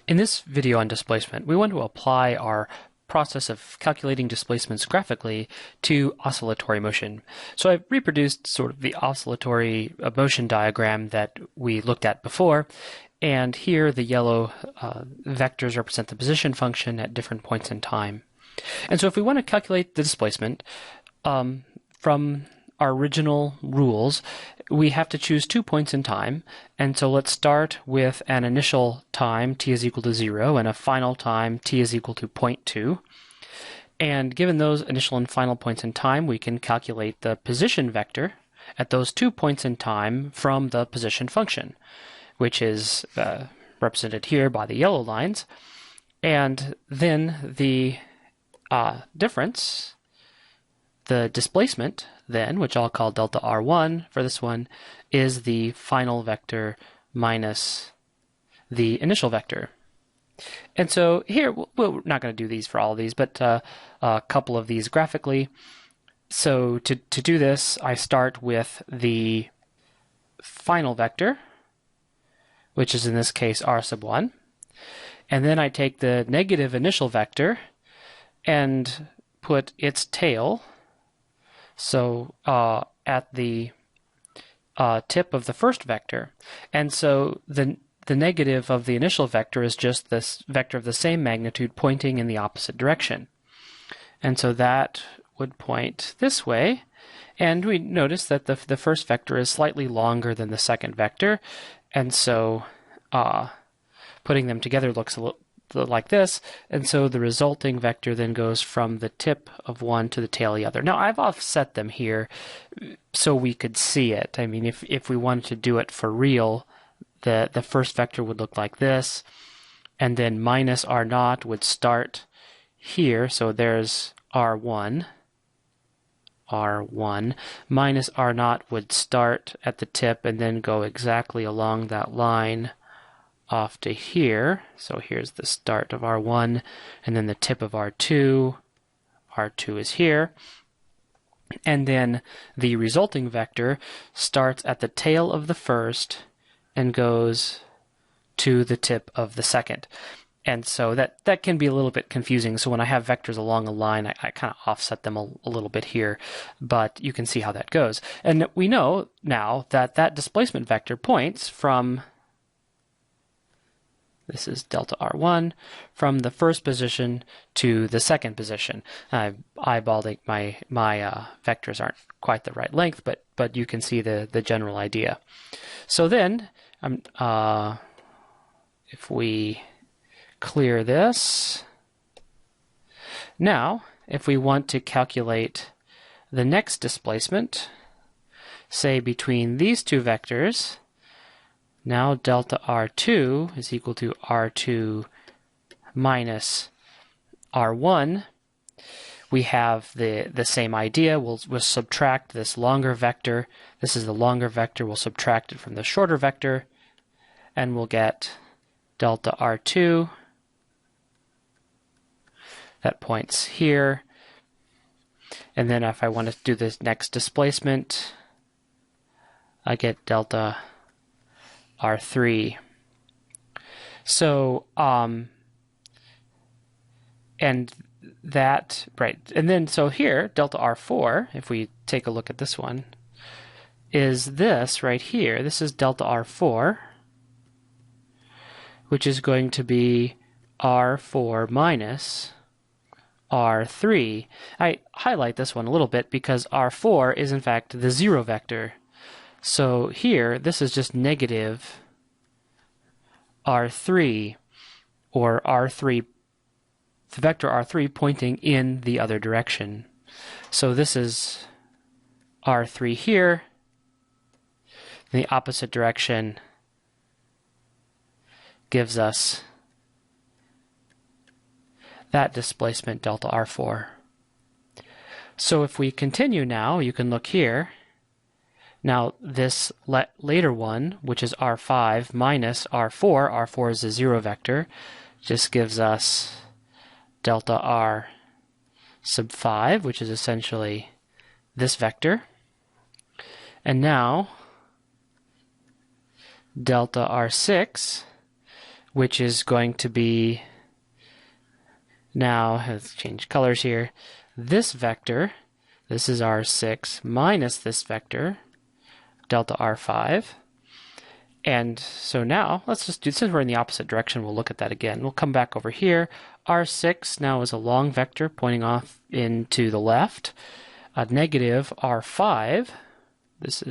In this video on displacement, we want to apply our process of calculating displacements graphically to oscillatory motion. So I've reproduced sort of the oscillatory motion diagram that we looked at before, and here the yellow vectors represent the position function at different points in time. And so if we want to calculate the displacement from our original rules, we have to choose 2 points in time. And so let's start with an initial time, t is equal to 0, and a final time, t is equal to 0.2. And given those initial and final points in time, we can calculate the position vector at those 2 points in time from the position function, which is represented here by the yellow lines. And then the difference, the displacement then, which I'll call delta R1 for this one, is the final vector minus the initial vector. And so here, we're not going to do these for all of these, but a couple of these graphically. So to do this, I start with the final vector, which is in this case R sub 1. And then I take the negative initial vector and put its tail, so at the tip of the first vector. And so the negative of the initial vector is just this vector of the same magnitude pointing in the opposite direction. And so that would point this way. And we notice that the first vector is slightly longer than the second vector. And so putting them together looks a little like this, and so the resulting vector then goes from the tip of one to the tail of the other. Now I've offset them here so we could see it. I mean, if we wanted to do it for real, the first vector would look like this, and then minus R naught would start here, so there's R1, minus R naught would start at the tip and then go exactly along that line off to here. So here's the start of R1, and then the tip of R2. R2 is here. And then the resulting vector starts at the tail of the first and goes to the tip of the second. And so that can be a little bit confusing. So when I have vectors along a line, I kind of offset them a little bit here, but you can see how that goes. And we know now that that displacement vector points from, this is delta R1, from the first position to the second position. I'm eyeballing my vectors aren't quite the right length, but you can see the general idea. So then, if we clear this, now if we want to calculate the next displacement, say between these two vectors, now delta R2 is equal to R2 minus R1. We have the same idea. We'll subtract this longer vector. This is the longer vector. We'll subtract it from the shorter vector, and we'll get delta R2. That points here. And then if I want to do this next displacement, I get delta R3. So, and that, right, and then so here, delta R4, if we take a look at this one, is this right here. This is delta R4, which is going to be R4 minus R3. I highlight this one a little bit because R4 is in fact the zero vector. So here, this is just negative R3, or R3, the vector R3 pointing in the other direction. So this is R3 here, in the opposite direction gives us that displacement delta R4. So if we continue now, you can look here. Now this later one, which is R5 minus R4, R4 is a zero vector, just gives us delta R sub 5, which is essentially this vector. And now delta R6, which is going to be, now let's change colors here, this vector, this is R6, minus this vector, delta R5. And so now, let's just do, since we're in the opposite direction, we'll look at that again. We'll come back over here. R6 now is a long vector pointing off into the left. A negative R5, this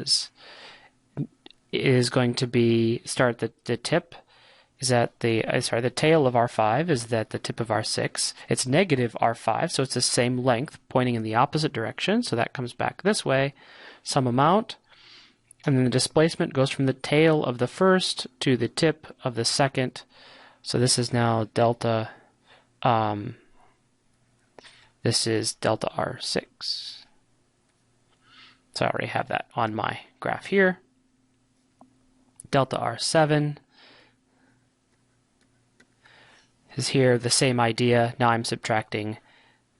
is going to be, start the tip, is at the, the tail of R5 is at the tip of R6. It's negative R5, so it's the same length pointing in the opposite direction. So that comes back this way, some amount. And then the displacement goes from the tail of the first to the tip of the second. So this is now delta, this is delta R6. So I already have that on my graph here. Delta R7 is here, the same idea. Now I'm subtracting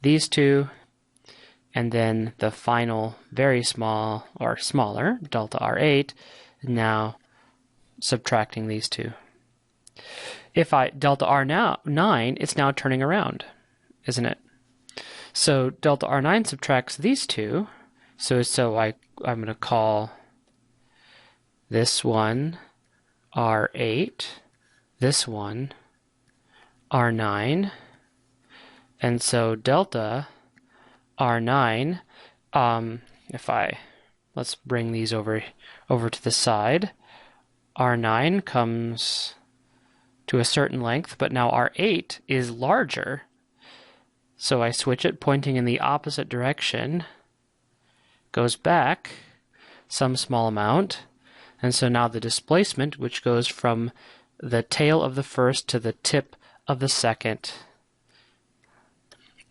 these two. And then the final, very small, or smaller, delta R8, now subtracting these two. If I delta R9, it's now turning around, isn't it? So delta R9 subtracts these two, so I'm going to call this one R8, this one R9, and so delta R9, let's bring these over to the side. R9 comes to a certain length, but now R8 is larger. So I switch it, pointing in the opposite direction, goes back some small amount, and so now the displacement, which goes from the tail of the first to the tip of the second,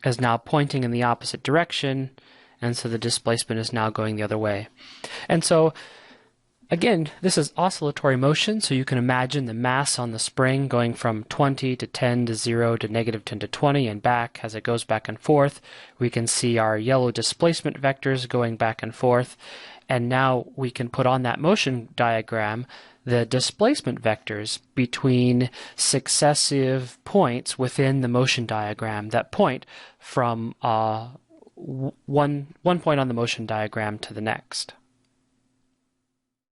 is now pointing in the opposite direction, and so the displacement is now going the other way. And so, again, this is oscillatory motion, so you can imagine the mass on the spring going from 20 to 10 to 0 to negative 10 to 20 and back as it goes back and forth. We can see our yellow displacement vectors going back and forth, and now we can put on that motion diagram the displacement vectors between successive points within the motion diagram that point from one point on the motion diagram to the next.